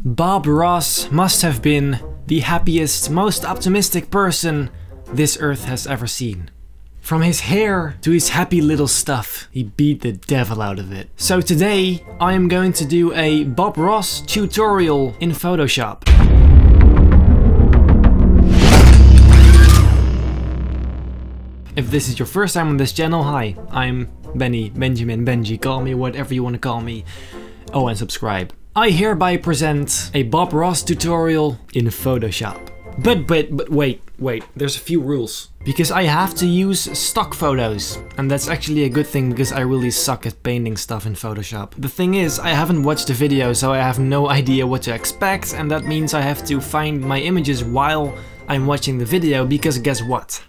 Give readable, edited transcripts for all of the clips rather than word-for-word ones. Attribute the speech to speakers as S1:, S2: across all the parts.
S1: Bob Ross must have been the happiest, most optimistic person this earth has ever seen. From his hair to his happy little stuff, he beat the devil out of it. So today I am going to do a Bob Ross tutorial in Photoshop. If this is your first time on this channel, hi, I'm Benny, Benjamin, Benji, call me whatever you want to call me. Oh, and subscribe. I hereby present a Bob Ross tutorial in Photoshop. But wait, there's a few rules. Because I have to use stock photos. And that's actually a good thing because I really suck at painting stuff in Photoshop. The thing is, I haven't watched the video, so I have no idea what to expect, and that means I have to find my images while I'm watching the video, because guess what?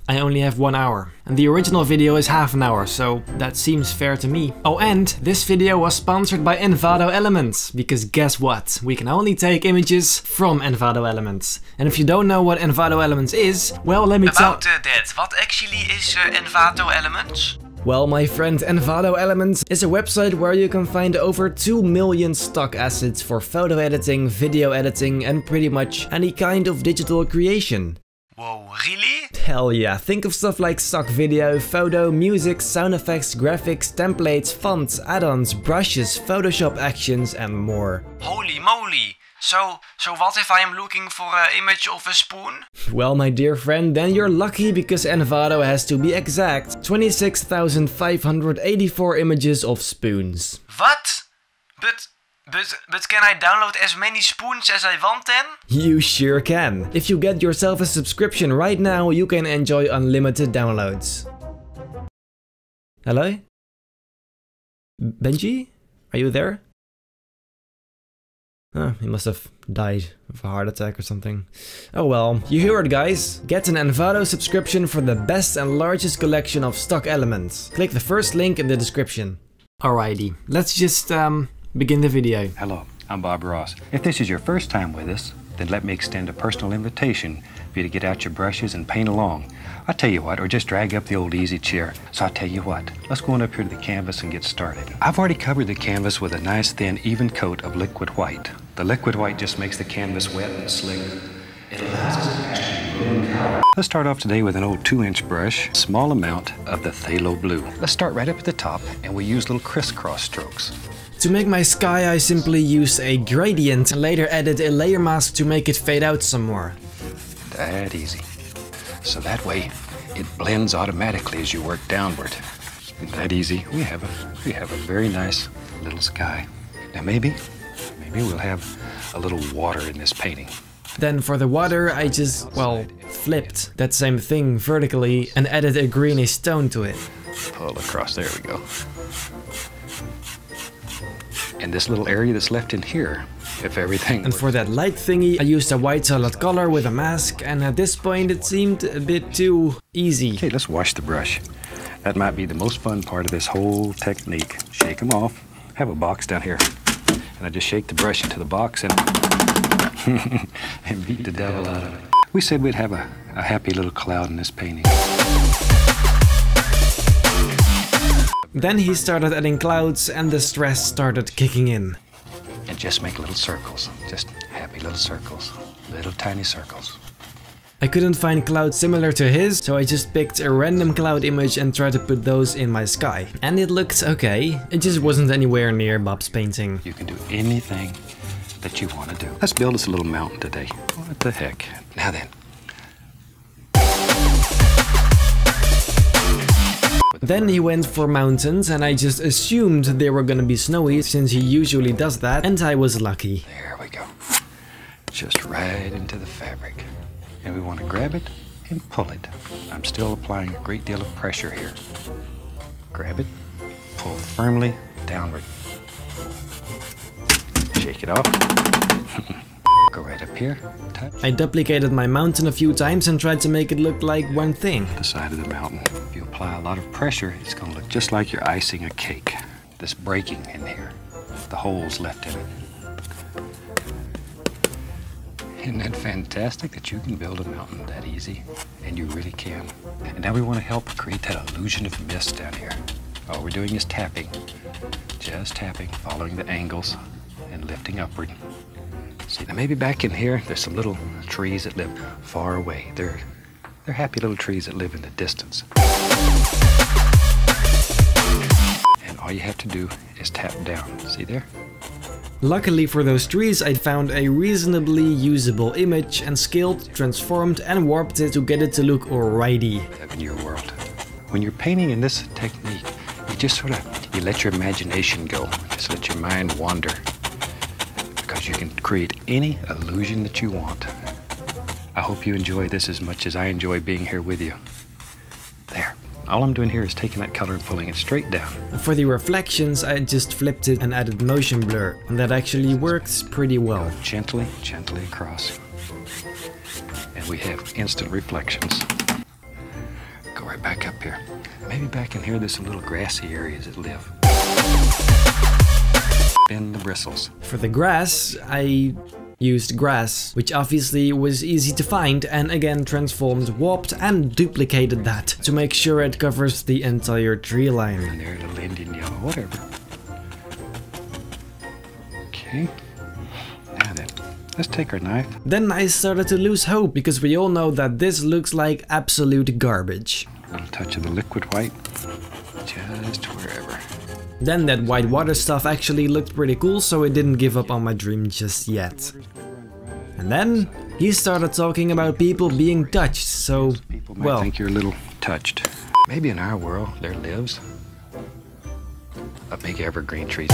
S1: I only have 1 hour. And the original video is half an hour, so that seems fair to me. Oh, and this video was sponsored by Envato Elements, because guess what? We can only take images from Envato Elements. And if you don't know what Envato Elements is, well, let me tell-
S2: About that, what actually is Envato Elements?
S1: Well, my friend, Envato Elements is a website where you can find over 2 million stock assets for photo editing, video editing, and pretty much any kind of digital creation.
S2: Whoa, really?
S1: Hell yeah, think of stuff like stock video, photo, music, sound effects, graphics, templates, fonts, add-ons, brushes, Photoshop actions, and more.
S2: Holy moly! So what if I am looking for an image of a spoon?
S1: Well, my dear friend, then you're lucky, because Envato has, to be exact, 26,584 images of spoons.
S2: What? But can I download as many spoons as I want then?
S1: You sure can. If you get yourself a subscription right now, you can enjoy unlimited downloads. Hello? Benji? Are you there? Oh, he must have died of a heart attack or something. Oh well, you hear it, guys. Get an Envato subscription for the best and largest collection of stock elements. Click the first link in the description. Alrighty, let's just begin the video.
S3: Hello, I'm Bob Ross. If this is your first time with us, then let me extend a personal invitation for you to get out your brushes and paint along. I'll tell you what, or just drag up the old easy chair. So I'll tell you what, let's go on up here to the canvas and get started. I've already covered the canvas with a nice thin even coat of liquid white. The liquid white just makes the canvas wet and slick. It allows us to actually move color. Let's start off today with an old 2-inch brush, small amount of the phthalo blue. Let's start right up at the top, and we use little crisscross strokes.
S1: To make my sky, I simply used a gradient and later added a layer mask to make it fade out some more.
S3: That easy. So that way, it blends automatically as you work downward. That easy. We have a very nice little sky. Now maybe we'll have a little water in this painting.
S1: Then for the water, I just, well, flipped that same thing vertically and added a greenish tone to it.
S3: Pull across, there we go. And this little area that's left in here, if everything...
S1: And for that light thingy, I used a white solid color with a mask, and at this point it seemed a bit too easy.
S3: Okay, let's wash the brush. That might be the most fun part of this whole technique. Shake them off. I have a box down here, and I just shake the brush into the box and, and beat the devil out of it. We said we'd have a happy little cloud in this painting.
S1: Then he started adding clouds and the stress started kicking in.
S3: And just make little circles. Just happy little circles. Little tiny circles.
S1: I couldn't find clouds similar to his, so I just picked a random cloud image and tried to put those in my sky. And it looked okay. It just wasn't anywhere near Bob's painting.
S3: You can do anything that you want to do. Let's build us a little mountain today. What the heck? Now then.
S1: Then he went for mountains, and I just assumed they were gonna be snowy, since he usually does that, and I was lucky.
S3: There we go. Just right into the fabric. And we want to grab it and pull it. I'm still applying a great deal of pressure here. Grab it, pull firmly downward. Shake it off. Go right up here, touch.
S1: I duplicated my mountain a few times and tried to make it look like one thing.
S3: The side of the mountain. If you apply a lot of pressure, it's going to look just like you're icing a cake. This breaking in here, the holes left in it. Isn't that fantastic that you can build a mountain that easy? And you really can. And now we want to help create that illusion of mist down here. All we're doing is tapping. Just tapping, following the angles, and lifting upward. See, now maybe back in here, there's some little trees that live far away. They're happy little trees that live in the distance. And all you have to do is tap down. See there?
S1: Luckily for those trees, I found a reasonably usable image and scaled, transformed and warped it to get it to look alrighty.
S3: In your world. When you're painting in this technique, you just you let your imagination go. Just let your mind wander. Because you can create any illusion that you want. I hope you enjoy this as much as I enjoy being here with you. There. All I'm doing here is taking that color and pulling it straight down.
S1: For the reflections, I just flipped it and added motion blur, and that actually works pretty well.
S3: Gently, gently across. And we have instant reflections. Go right back up here. Maybe back in here there's some little grassy areas that live. Bend the bristles.
S1: For the grass, I used grass, which obviously was easy to find, and again transformed, warped and duplicated that to make sure it covers the entire tree line.
S3: And there, a little Indian yellow, whatever. Okay. Now then, let's take our knife.
S1: Then I started to lose hope, because we all know that this looks like absolute garbage.
S3: A little touch of the liquid white, just wherever.
S1: Then that white water stuff actually looked pretty cool, so I didn't give up on my dream just yet. And then he started talking about people being touched, so,
S3: People might
S1: well,
S3: think you're a little touched. Maybe in our world there lives a big evergreen tree.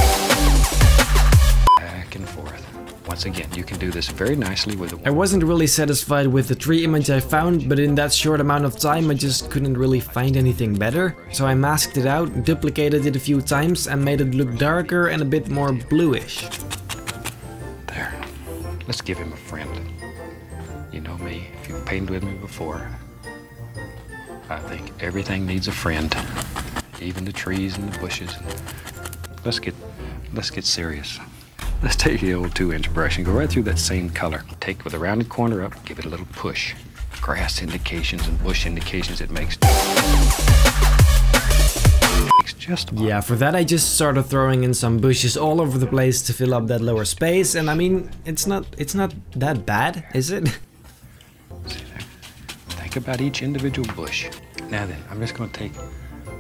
S3: Back and forth. Once again, you can do this very nicely with
S1: I wasn't really satisfied with the tree image I found, but in that short amount of time I just couldn't really find anything better. So I masked it out, duplicated it a few times and made it look darker and a bit more bluish.
S3: There. Let's give him a friend. You know me, if you've painted with me before, I think everything needs a friend. Even the trees and the bushes. Let's get serious. Let's take the old 2-inch brush and go right through that same color. Take with the rounded corner up, give it a little push. Grass indications and bush indications it makes.
S1: Yeah, for that I just started throwing in some bushes all over the place to fill up that lower space, and I mean, it's not that bad, is it?
S3: See there? Think about each individual bush. Now then, I'm just going to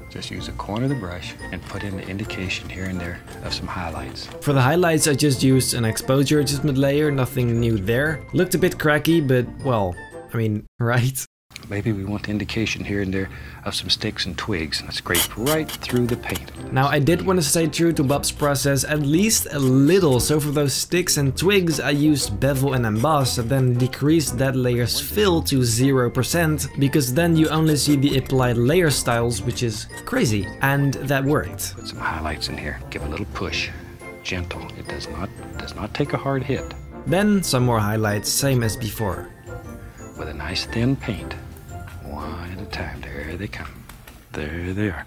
S3: just use a corner of the brush and put in the indication here and there of some highlights.
S1: For the highlights I just used an exposure adjustment layer, nothing new there. Looked a bit cracky, but well, I mean, right?
S3: Maybe we want the indication here and there of some sticks and twigs. Let's scrape right through the paint.
S1: Now I did want to stay true to Bob's process at least a little, so for those sticks and twigs I used bevel and emboss and then decreased that layer's fill to 0%, because then you only see the applied layer styles, which is crazy, and that worked.
S3: Put some highlights in here, give a little push. Gentle, it does not take a hard hit.
S1: Then some more highlights, same as before.
S3: With a nice thin paint. One at a time. There they come. There they are.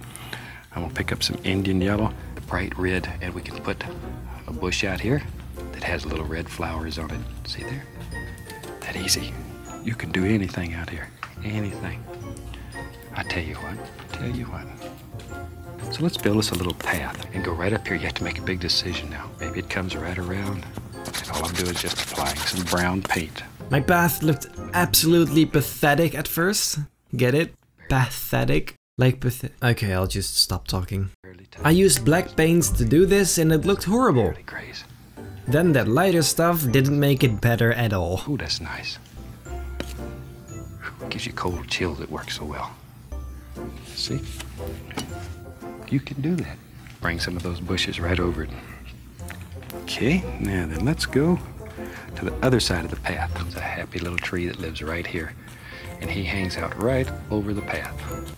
S3: I'm going to pick up some Indian yellow, the bright red, and we can put a bush out here that has little red flowers on it. See there? That easy. You can do anything out here. Anything. I tell you what. So let's build us a little path and go right up here. You have to make a big decision now. Maybe it comes right around. And all I'm doing is just applying some brown paint.
S1: My path looked absolutely pathetic at first. Get it? Pathetic. Like Okay, I'll just stop talking. I used black paints to do this and it looked horrible. Then that lighter stuff didn't make it better at all.
S3: Ooh, that's nice. Gives you cold chills, it works so well. See? You can do that. Bring some of those bushes right over it. Okay, now then let's go to the other side of the path. There's a happy little tree that lives right here. And he hangs out right over the path.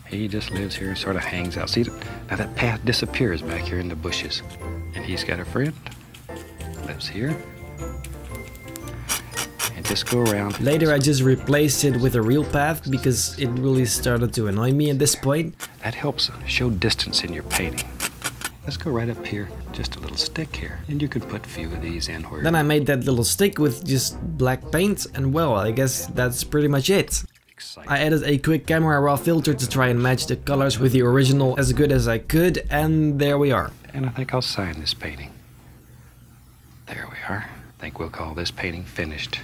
S3: He just lives here and sort of hangs out. See, now that path disappears back here in the bushes. And he's got a friend. Lives here. And just go around.
S1: Later I just replaced it with a real path because it really started to annoy me at this point.
S3: That helps show distance in your painting. Let's go right up here, just a little stick here, and you could put a few of these in where...
S1: Then I made that little stick with just black paint, and well, I guess that's pretty much it. I added a quick camera raw filter to try and match the colors with the original as good as I could, and there we are.
S3: And I think I'll sign this painting. are. I think we'll call this painting finished.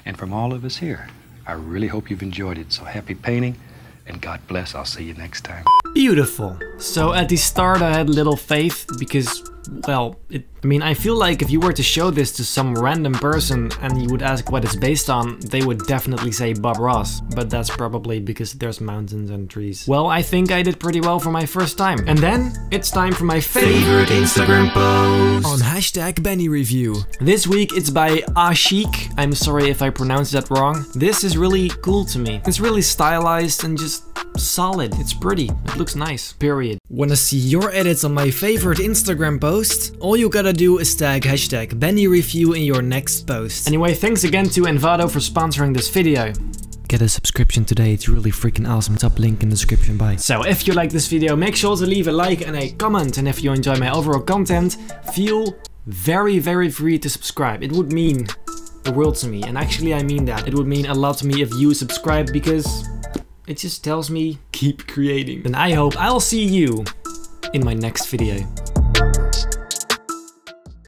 S3: And from all of us here, I really hope you've enjoyed it. So happy painting, and God bless. I'll see you next time.
S1: Beautiful. So at the start I had little faith because, well, I feel like if you were to show this to some random person and you would ask what it's based on, they would definitely say Bob Ross. But that's probably because there's mountains and trees. Well, I think I did pretty well for my first time. And then it's time for my favorite Instagram post on #BennyReview. This week it's by Ashik. I'm sorry if I pronounced that wrong. This is really cool to me. It's really stylized and just solid. It's pretty. It looks nice. Period. Wanna see your edits on my favorite Instagram post? All you gotta do is tag #BennyReview in your next post. Anyway, thanks again to Envato for sponsoring this video. Get a subscription today, it's really freaking awesome. Top link in the description, bye. So if you like this video, make sure to leave a like and a comment. And if you enjoy my overall content, feel very free to subscribe. It would mean the world to me. And actually I mean that. It would mean a lot to me if you subscribe because it just tells me keep creating. And I hope I'll see you in my next video.